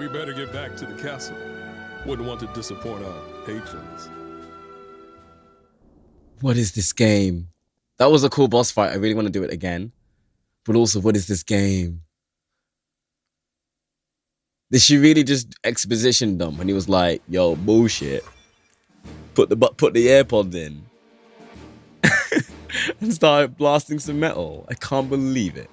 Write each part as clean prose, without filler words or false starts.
We better get back to the castle. Wouldn't want to disappoint our patrons. What is this game? That was a cool boss fight. I really want to do it again. But also, what is this game? Did she really just exposition them when he was like, yo, bullshit. Put the AirPods in. And started blasting some metal. I can't believe it.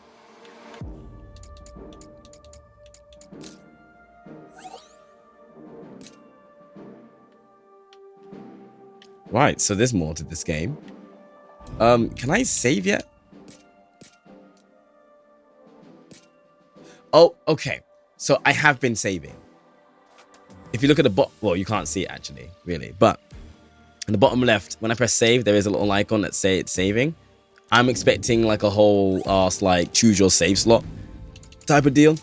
Right, so there's more to this game. Can I save yet? Oh, okay. So I have been saving. If you look at the bottom, well, you can't see it actually, really. But in the bottom left, when I press save, there is a little icon that says it's saving. I'm expecting like a whole ass like choose your save slot type of deal.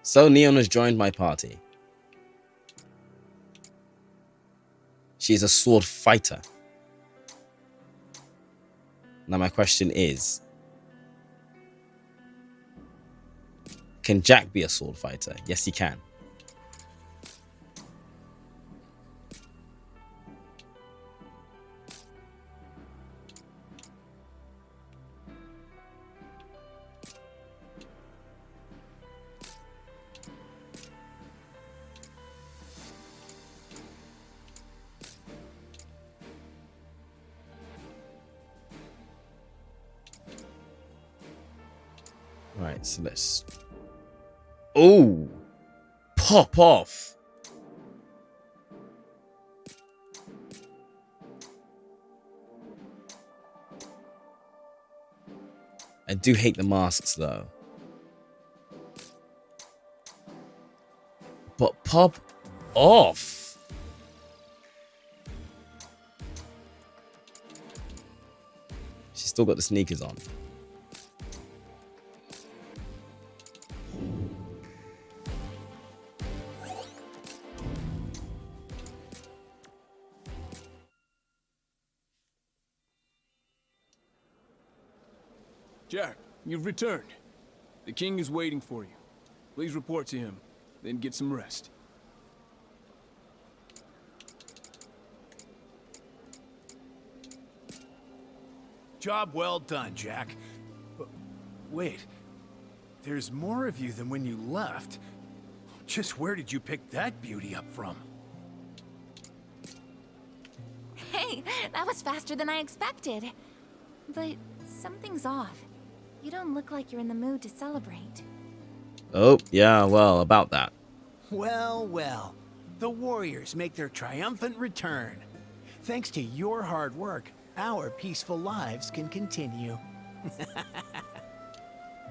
So Neon has joined my party. She's a sword fighter. Now my question is, can Jack be a sword fighter? Yes, he can. Right, so let's... Oh! Pop off! I do hate the masks, though. But pop off! She's still got the sneakers on. Jack, you've returned. The king is waiting for you. Please report to him, then get some rest. Job well done, Jack. But wait, there's more of you than when you left. Just where did you pick that beauty up from? Hey, that was faster than I expected. But something's off. You don't look like you're in the mood to celebrate. Oh, yeah, well, about that. Well, well. The warriors make their triumphant return. Thanks to your hard work, our peaceful lives can continue.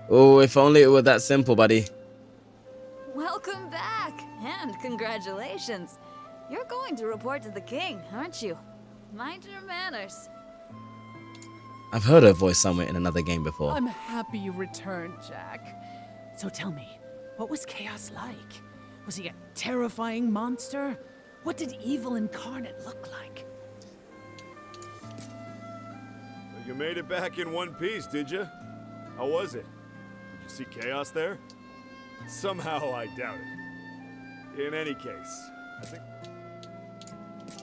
Oh, if only it were that simple, buddy. Welcome back, and congratulations. You're going to report to the king, aren't you? Mind your manners. I've heard her voice somewhere in another game before. I'm happy you returned, Jack. So tell me, what was Chaos like? Was he a terrifying monster? What did evil incarnate look like? Well, you made it back in one piece, did you? How was it? Did you see Chaos there? Somehow I doubt it. In any case, I think...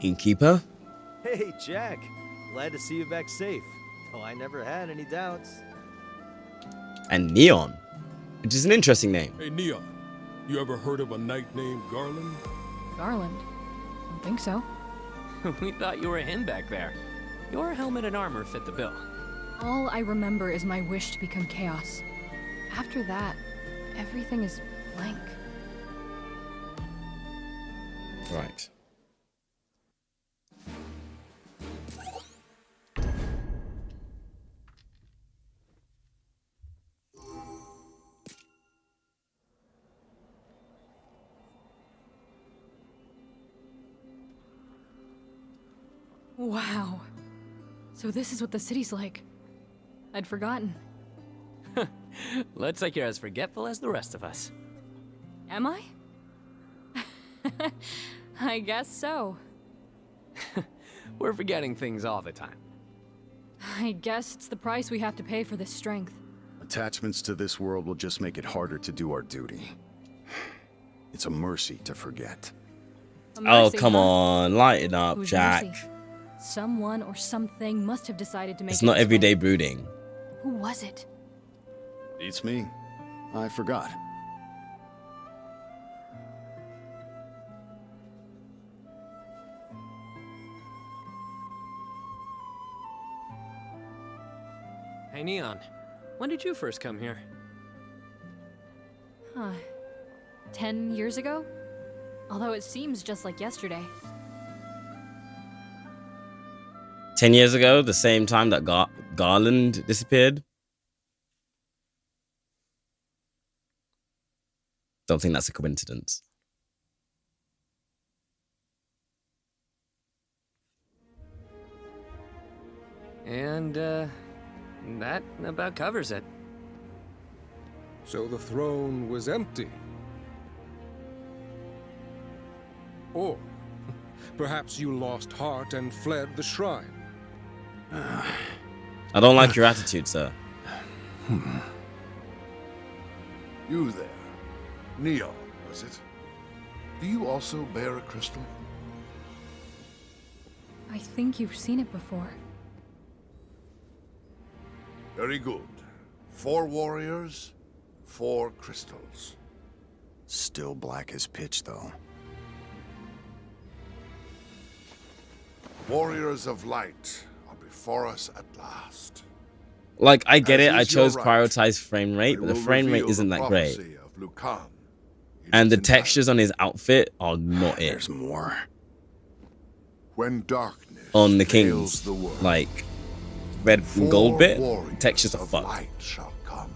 Innkeeper? Hey, Jack. Glad to see you back safe. Though I never had any doubts. And Neon, which is an interesting name. Hey, Neon, you ever heard of a knight named Garland? Garland? Don't think so. We thought you were in back there. Your helmet and armor fit the bill. All I remember is my wish to become Chaos. After that, everything is blank. Right. Wow. So this is what the city's like. I'd forgotten. Looks like you're as forgetful as the rest of us. Am I? I guess so. We're forgetting things all the time. I guess it's the price we have to pay for this strength. Attachments to this world will just make it harder to do our duty. It's a mercy to forget. A Oh, mercy, come huh? on. Lighten up, Whose Jack. mercy? Someone or something must have decided to make It's it not this everyday way. brooding. Who was it? Beats me. I forgot. Hey, Neon. When did you first come here? Huh. 10 years ago? Although it seems just like yesterday. 10 years ago, the same time that Garland disappeared. Don't think that's a coincidence. And, that about covers it. So the throne was empty. Or perhaps you lost heart and fled the shrine. I don't like your attitude, sir. You there. Neon, was it? Do you also bear a crystal? I think you've seen it before. Very good. 4 warriors, 4 crystals. Still black as pitch, though. Warriors of light are before us at last. Like, I get As it. I is your chose right, prioritize frame rate, but the frame rate isn't that great. And the textures on his outfit are not it. There's more. When darkness On the veils kings, the world, like red and 4 gold bit, warriors textures are of fucked. light shall come.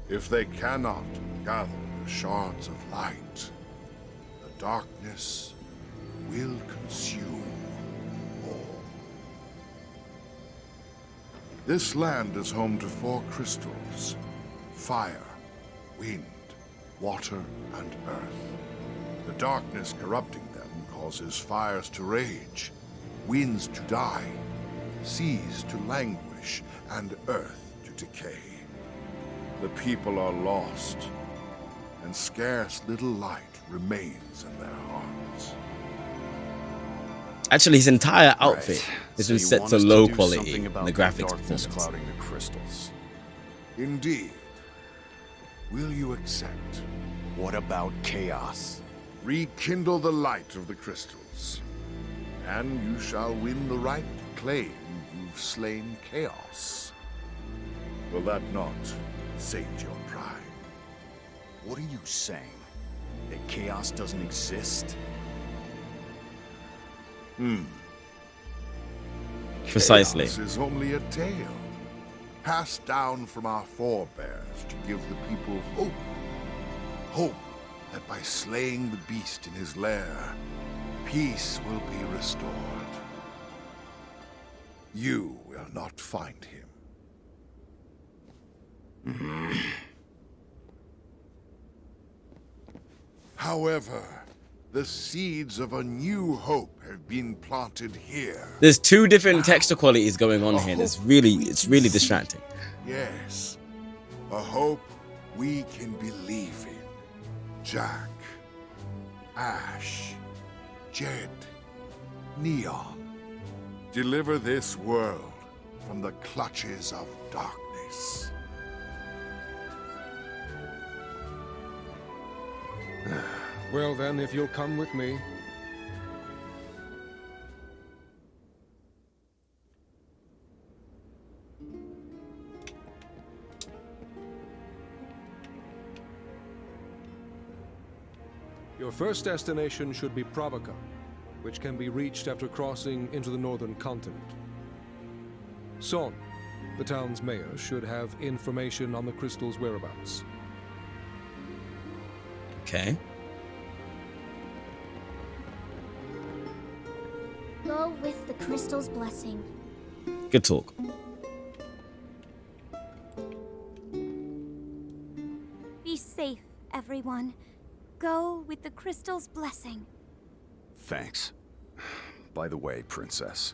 If they cannot gather the shards of light, the darkness will consume all. This land is home to 4 crystals: fire, wind, water, and earth. The darkness corrupting them causes fires to rage, winds to die, seas to languish, and earth to decay. The people are lost, and scarce little light remains in their hearts. Actually, his entire outfit Right. has So been you set want to us low do quality something in about the graphics darkness performance. clouding the crystals. Indeed. Will you accept? What about chaos? Rekindle the light of the crystals, and you shall win the right to claim you've slain chaos. Will that not sate your pride? What are you saying? That chaos doesn't exist? Precisely. Chaos is only a tale, passed down from our forebears to give the people hope. Hope that by slaying the beast in his lair, peace will be restored. You will not find him. However, the seeds of a new hope have been planted here. There's 2 different texture qualities going on here. It's really distracting. Yes, a hope we can believe in. Jack, Ash, Jed, Neon. Deliver this world from the clutches of darkness. Well then, if you'll come with me. Your first destination should be Provoca, which can be reached after crossing into the northern continent. Son, the town's mayor, should have information on the crystal's whereabouts. Okay. Go with the crystal's blessing. Good talk. Be safe, everyone. Go with the crystal's blessing. Thanks. By the way, Princess,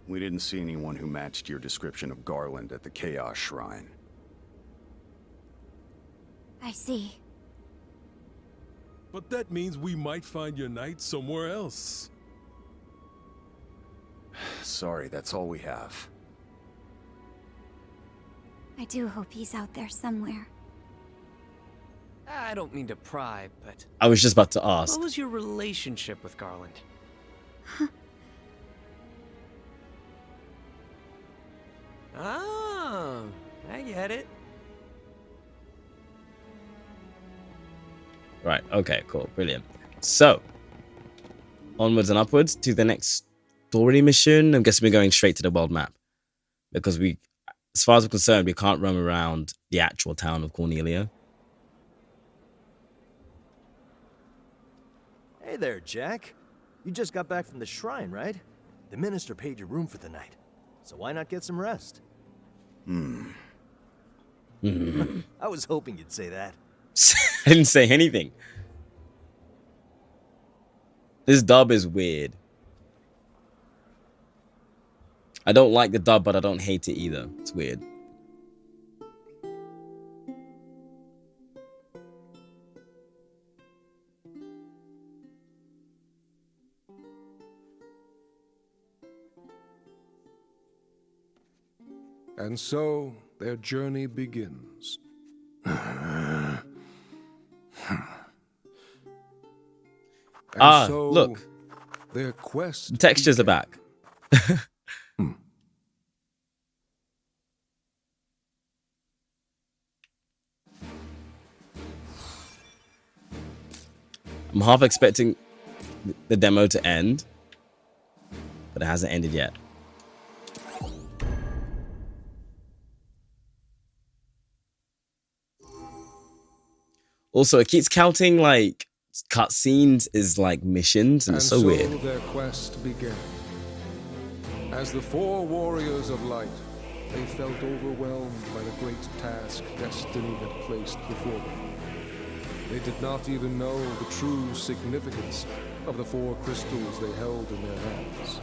we didn't see anyone who matched your description of Garland at the Chaos Shrine. I see. But that means we might find your knight somewhere else. Sorry, that's all we have. I do hope he's out there somewhere. I don't mean to pry, but I was just about to ask. what was your relationship with Garland? Oh, I get it. Right, okay, cool, brilliant. So, onwards and upwards to the next story mission. I'm guessing we're going straight to the world map. Because we, as far as we're concerned, we can't roam around the actual town of Cornelia. Hey there, Jack. You just got back from the shrine, right? The minister paid your room for the night. So why not get some rest? I was hoping you'd say that. I didn't say anything. This dub is weird. I don't like the dub, but I don't hate it either. It's weird. And so their journey begins. And so look. Their quest. The textures are back. I'm half expecting the demo to end, but it hasn't ended yet. Also, it keeps counting like cutscenes is like missions, and it's so weird. Their quest began. As the four warriors of light, they felt overwhelmed by the great task destiny had placed before them. They did not even know the true significance of the four crystals they held in their hands.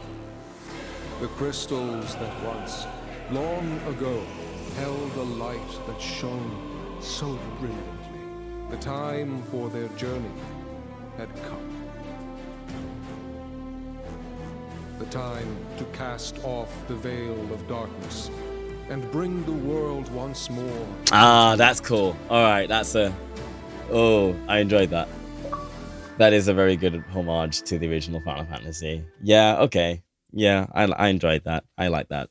The crystals that once, long ago, held a light that shone so brilliantly. The time for their journey had come. The time to cast off the veil of darkness and bring the world once more. Ah, that's cool. All right, that's a... Oh, I enjoyed that. That is a very good homage to the original Final Fantasy. Yeah, okay. Yeah, I enjoyed that. I like that.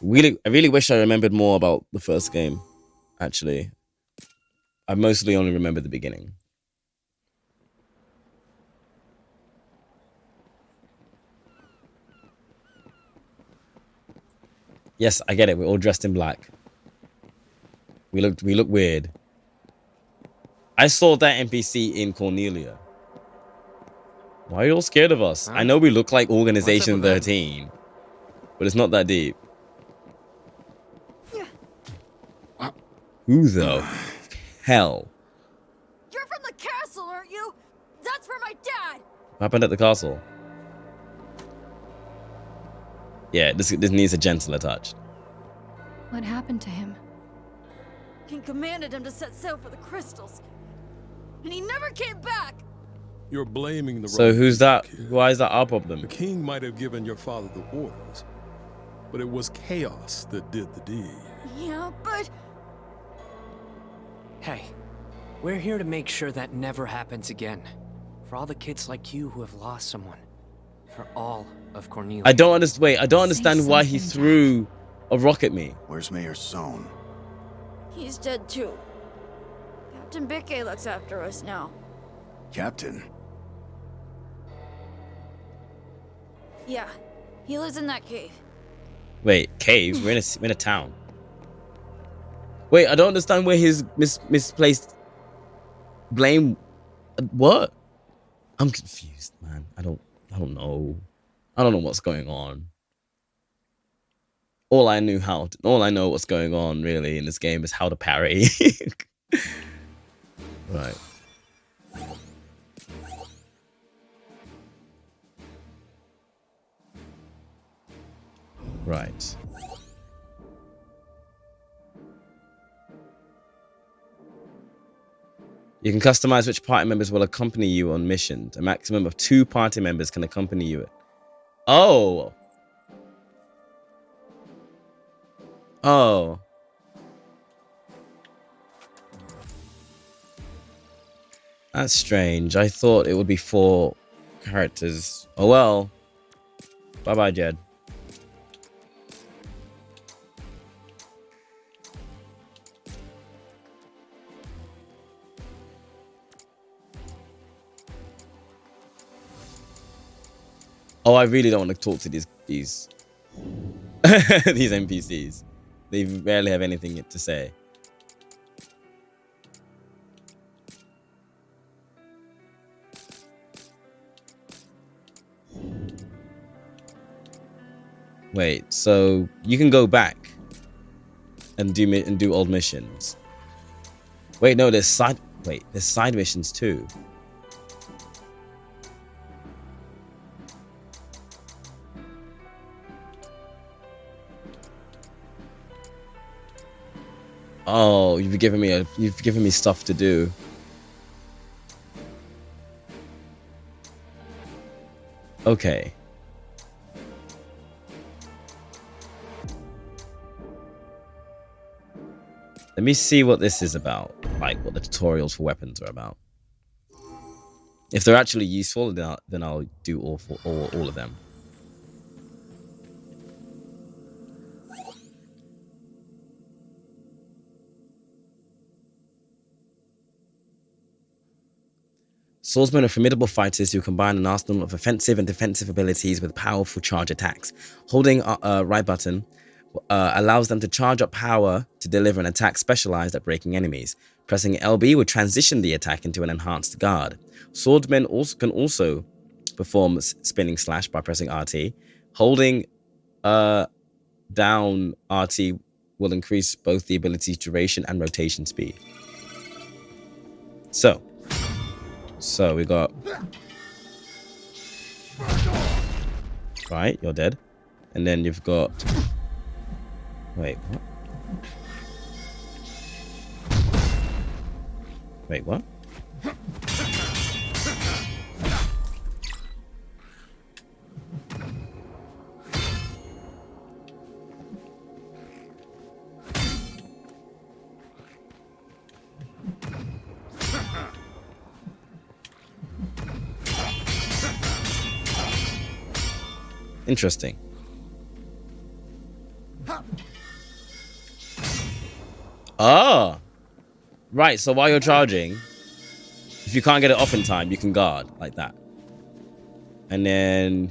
I really wish I remembered more about the first game, actually. I mostly only remember the beginning. Yes, I get it. We're all dressed in black. We look weird. I saw that NPC in Cornelia. Why are you all scared of us? I know we look like Organization 13, but it's not that deep. Who the hell? You're from the castle, aren't you? That's for my dad. What happened at the castle? Yeah, this needs a gentler touch. What happened to him? King commanded him to set sail for the crystals, and he never came back. You're blaming the So wrong who's that? kid. Why is that our problem? The king might have given your father the orders, but it was Chaos that did the deed. Yeah, but... Hey, we're here to make sure that never happens again. For all the kids like you who have lost someone. For all of Cornelia. I don't understand. Wait, I don't understand why he threw a rock at me. Where's Mayor Sohn? he's dead too. Captain Bickey looks after us now. Captain? Yeah, he lives in that cave. Wait, cave? We're in a town. Wait, I don't understand where his misplaced blame. What? I'm confused, man. I don't know. I don't know what's going on. all I know what's going on really in this game is how to parry. Right. Right. You can customize which party members will accompany you on missions. A maximum of 2 party members can accompany you. Oh. Oh. That's strange. I thought it would be 4 characters. Oh well. Bye-bye, Jed. Oh, I really don't want to talk to these these NPCs. They rarely have anything to say. Wait, so you can go back and do old missions. Wait, no, there's side missions too. Oh, you've given me stuff to do. Okay. Let me see what this is about, like what the tutorials for weapons are about. If they're actually useful, then I'll do all of them. Swordsmen are formidable fighters who combine an arsenal of offensive and defensive abilities with powerful charge attacks. Holding right button allows them to charge up power to deliver an attack specialized at breaking enemies. Pressing LB will transition the attack into an enhanced guard. Swordsmen can also perform spinning slash by pressing RT. Holding down RT will increase both the ability's duration and rotation speed. So we got... Right, you're dead. And then you've got... Wait, what? Wait, what? Interesting. Oh, right. So while you're charging, if you can't get it off in time, you can guard like that. And then...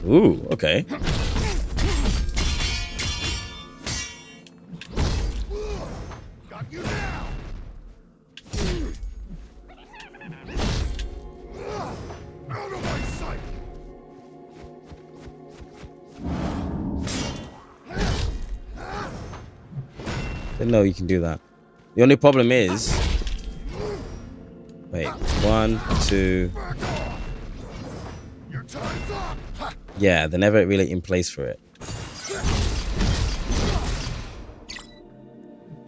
Ooh, okay. Didn't know you can do that. The only problem is... Wait, 1, 2... Yeah, they're never really in place for it.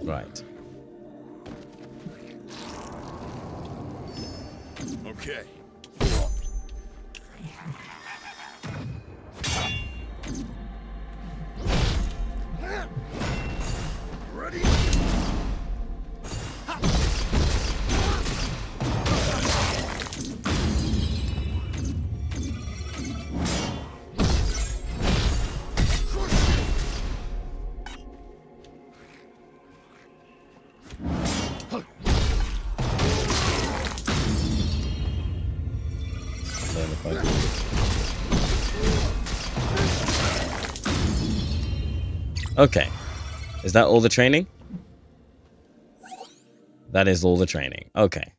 Right. Okay. Ready? Okay. Is that all the training? That is all the training. Okay.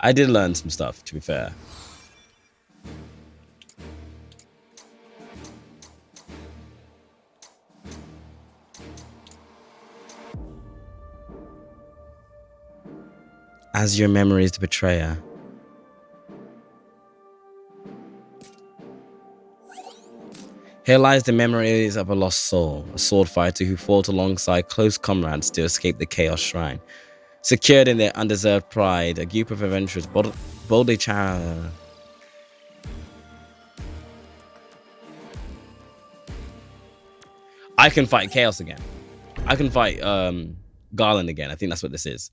I did learn some stuff, to be fair. As your memory is the betrayer. Here lies the memories of a lost soul, a sword fighter who fought alongside close comrades to escape the Chaos Shrine. Secured in their undeserved pride, a group of adventurers boldly challenge. I can fight Chaos again. I can fight Garland again. I think that's what this is.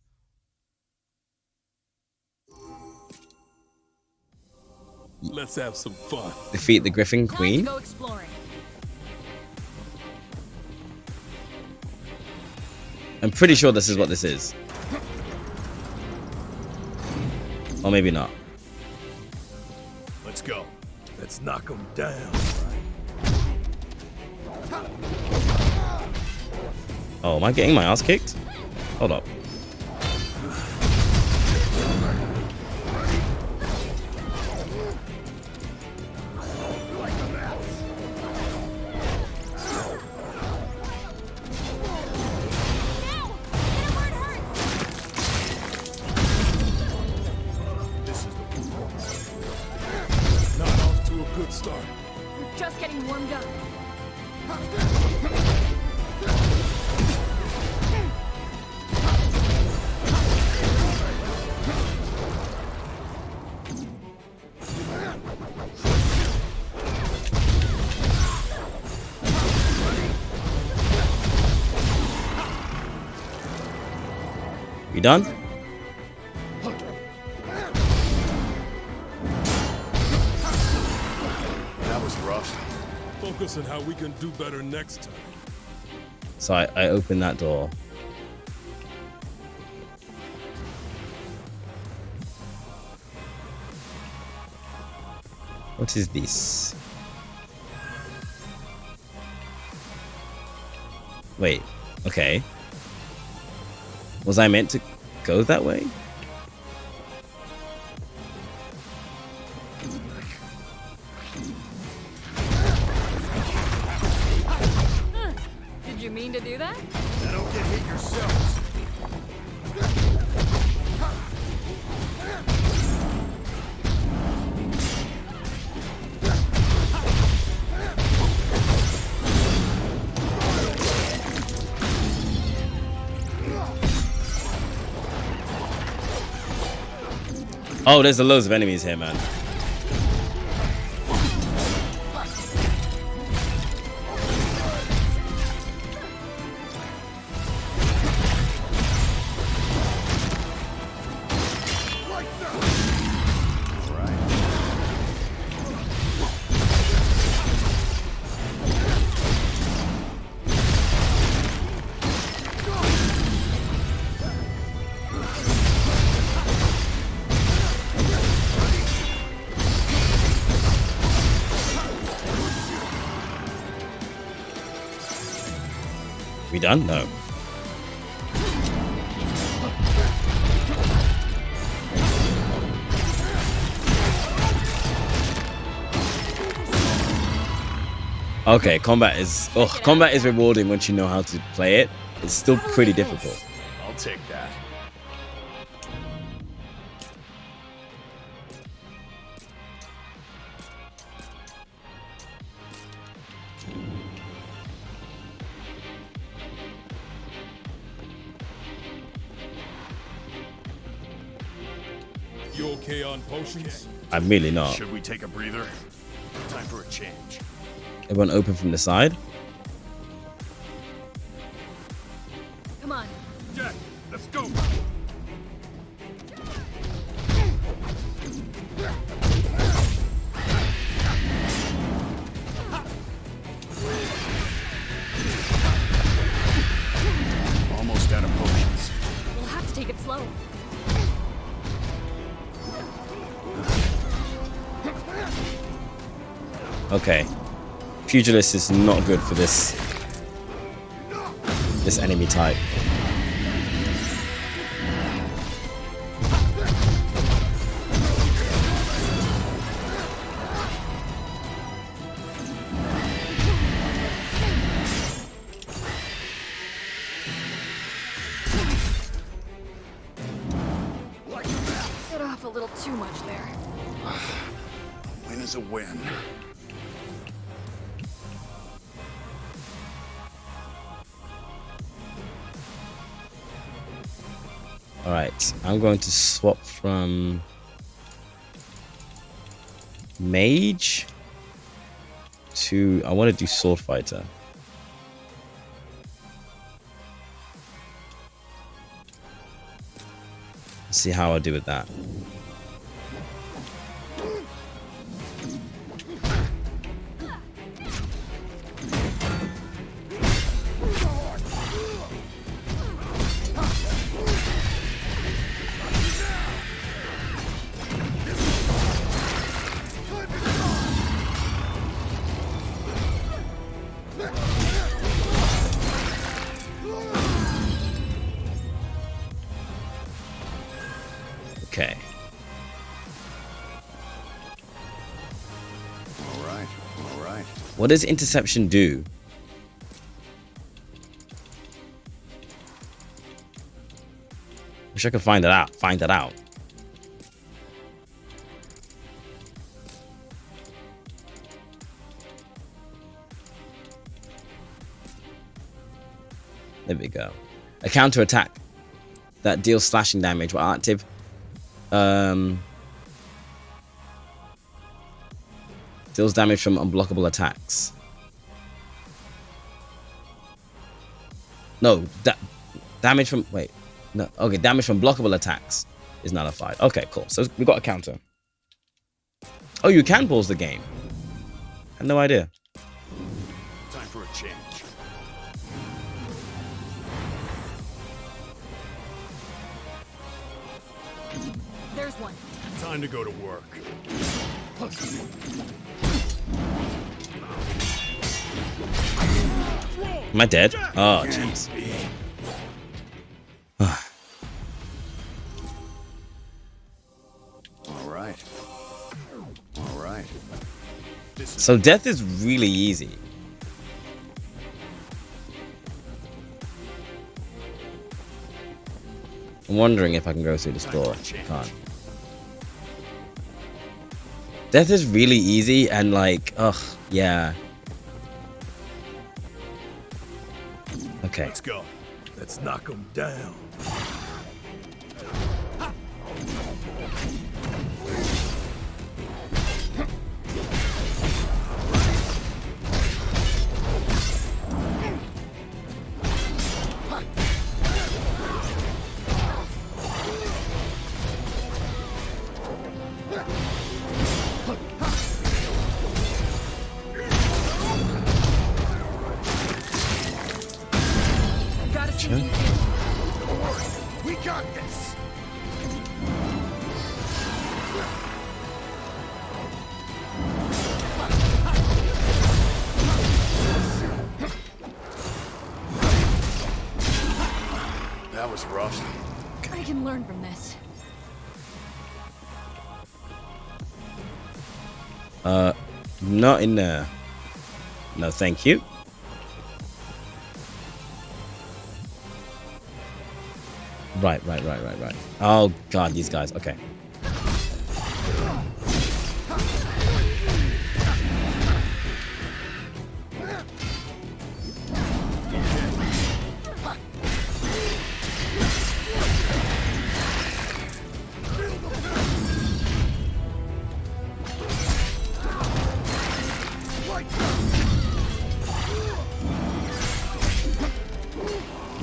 Let's have some fun. Defeat the Griffin Queen. Go exploring. I'm pretty sure this is what this is. Or maybe not. Let's go. Let's knock them down. Oh, am I getting my ass kicked? Hold up. Just getting warmed up. We done? That was rough. Focus on how we can do better next time. So I opened that door. What is this? Wait, okay. Was I meant to go that way? Did you mean to do that? Now don't get hit yourselves. Oh, there's loads of enemies here, man. We done? No. Okay, combat is rewarding once you know how to play it. It's still pretty difficult. I'll take that. You okay on potions? I'm really not. Should we take a breather? Time for a change. Everyone open from the side. Come on. Jack, let's go. Almost out of potions. We'll have to take it slow. Okay. Pugilist is not good for this enemy type. a little too much there. Win is a win. All right, I'm going to swap from mage to, I want to do sword fighter. Let's see how I do with that. Okay. All right, all right. What does interception do? Wish I could find that out. Find that out. There we go. A counter attack that deals slashing damage while active. Deals damage from unblockable attacks. No, damage from, wait, no, okay, damage from blockable attacks is nullified. Okay, cool. So we got a counter. Oh, you can pause the game. I had no idea. Time for a change. There's one. Time to go to work. Am I dead? Oh, jeez. All right. All right. So death is really easy. I'm wondering if I can go through this door. Can't. Death is really easy and like, ugh, yeah. Okay. Let's go. Let's knock him down. We got this. That was rough. I can learn from this. Not in there. No, thank you. Right. Oh god, these guys. Okay.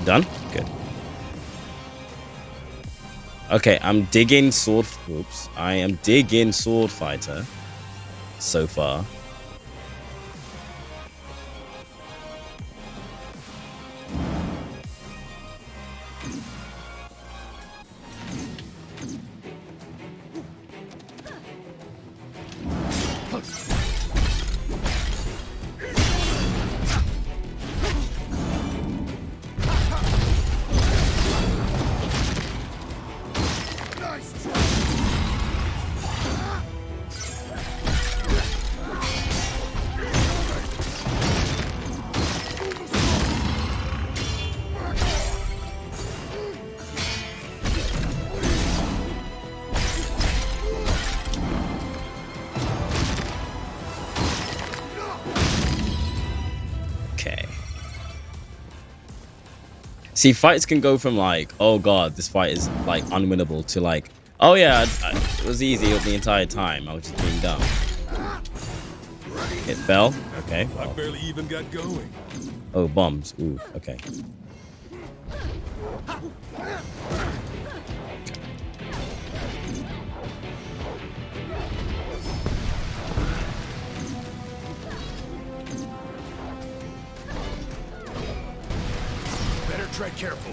Done? Good. Okay, I'm digging sword. Oops. I am digging sword fighter so far. See, fights can go from like, oh god, this fight is like unwinnable, to like, oh yeah, it was easy the entire time. I was just being dumb. It fell. Okay. I barely even got going. Oh, bombs. Ooh. Okay. Better tread carefully.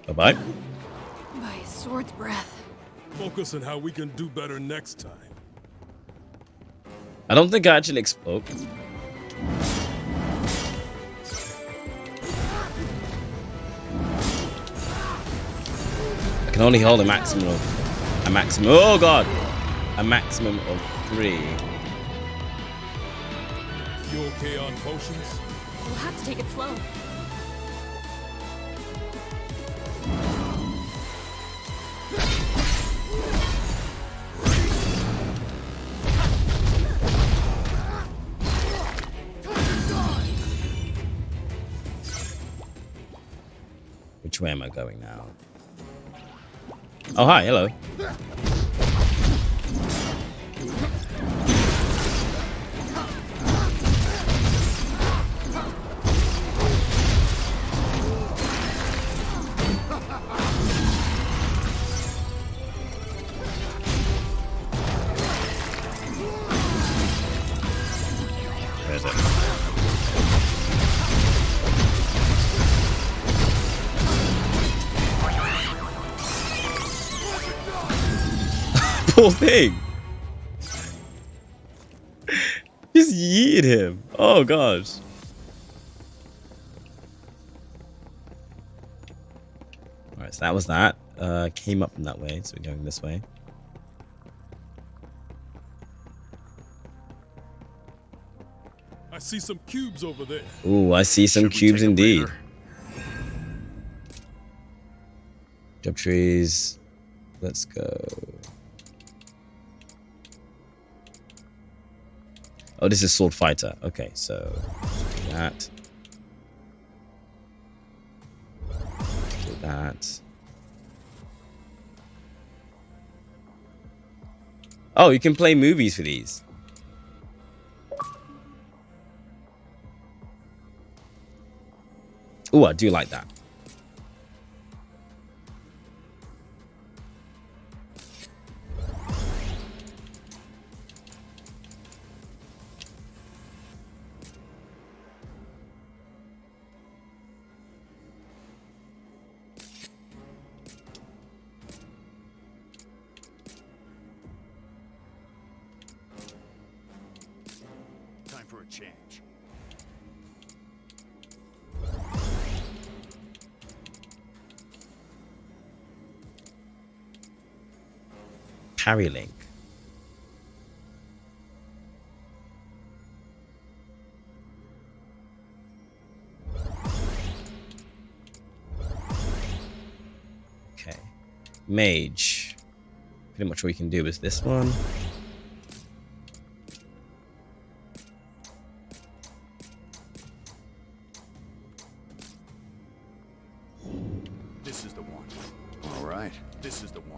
Bye-bye. By a sword's breath. Focus on how we can do better next time. I don't think I actually explode. I can only hold a maximum of oh god, a maximum of 3. You okay on potions? We'll have to take it slow. Which way am I going now? Oh, hi, hello. Where's it? Poor thing. Just yeeted him. Oh gosh. Alright, so that was that. Came up from that way, so we're going this way. I see some cubes over there. Ooh, I see some cubes indeed. Job trees. Let's go. Oh, this is sword fighter. Okay, so do that. Do that. Oh, you can play movies for these. Oh, I do like that. Time for a change. Parry link. Okay. Mage. Pretty much what we can do is this one. This is the one. All right. This is the one.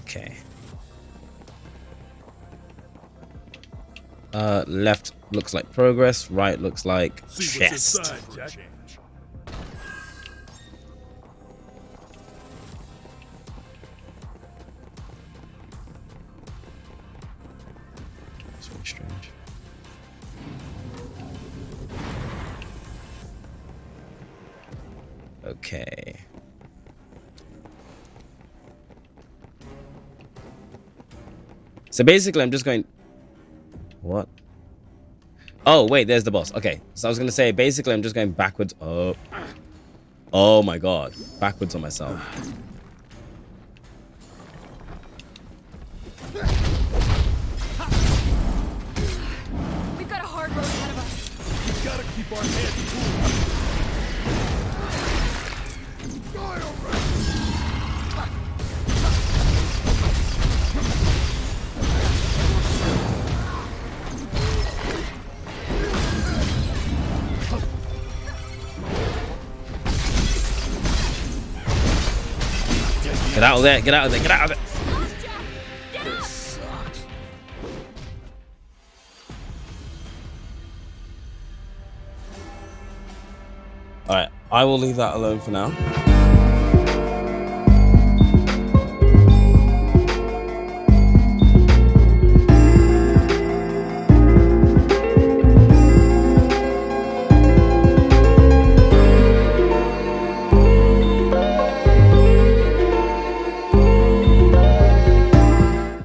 Okay. Left looks like progress, right looks like chest. Jack. Strange. Okay. So basically, I'm just going. What? Oh wait, there's the boss. Okay, so I was gonna say basically I'm just going backwards. Oh. Oh my god, backwards on myself. We've got a hard road ahead of us. We've got to keep our heads cool. Get out of there, get out of there, get out of there. Alright, I will leave that alone for now.